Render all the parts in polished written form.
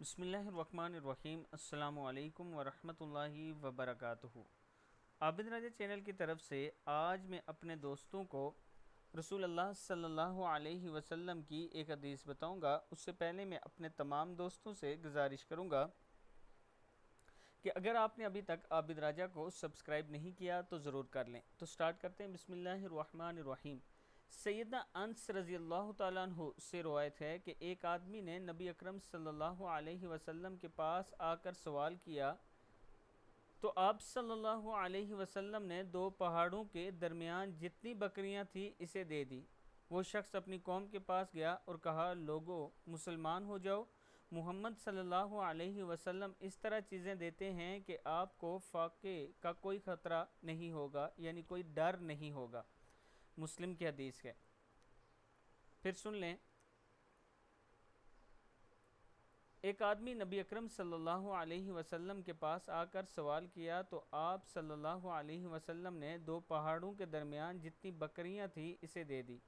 بسم اللہ الرحمن الرحیم۔ السلام علیکم ورحمۃ اللہ وبرکاتہ۔ عابد راجہ چینل کی طرف سے آج میں اپنے دوستوں کو رسول اللہ صلی اللہ علیہ وسلم کی ایک حدیث بتاؤں گا۔ اس سے پہلے میں اپنے تمام دوستوں سے گزارش کروں گا کہ اگر آپ نے ابھی تک عابد راجہ کو سبسکرائب نہیں کیا تو ضرور کر لیں۔ تو سٹارٹ کرتے ہیں۔ بسم اللہ الرحمن الرحیم۔ سیدنا انس رضی اللہ تعالیٰ عنہ سے روایت ہے کہ ایک آدمی نے نبی اکرم صلی اللہ علیہ وسلم کے پاس آ کر سوال کیا تو آپ صلی اللہ علیہ وسلم نے دو پہاڑوں کے درمیان جتنی بکریاں تھیں اسے دے دی۔ وہ شخص اپنی قوم کے پاس گیا اور کہا، لوگو مسلمان ہو جاؤ، محمد صلی اللہ علیہ وسلم اس طرح چیزیں دیتے ہیں کہ آپ کو فاقے کا کوئی خطرہ نہیں ہوگا، یعنی کوئی ڈر نہیں ہوگا۔ مسلم کی حدیث ہے۔ پھر سن لیں، ایک آدمی نبی اکرم صلی اللہ علیہ وسلم کے پاس آ کر سوال کیا تو آپ صلی اللہ علیہ وسلم نے دو پہاڑوں کے درمیان جتنی بکریاں تھیں اسے دے دی۔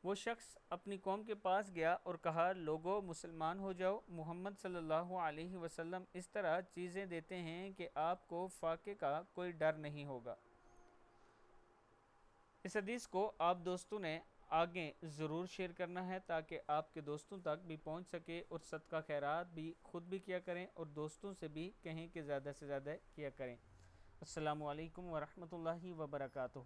وہ شخص اپنی قوم کے پاس گیا اور کہا، لوگو مسلمان ہو جاؤ، محمد صلی اللہ علیہ وسلم اس طرح چیزیں دیتے ہیں کہ آپ کو فاقے کا کوئی ڈر نہیں ہوگا۔ اس حدیث کو آپ دوستوں نے آگے ضرور شیئر کرنا ہے تاکہ آپ کے دوستوں تک بھی پہنچ سکے، اور صدقہ خیرات بھی خود بھی کیا کریں اور دوستوں سے بھی کہیں کہ زیادہ سے زیادہ کیا کریں۔ السلام علیکم ورحمۃ اللہ وبرکاتہ۔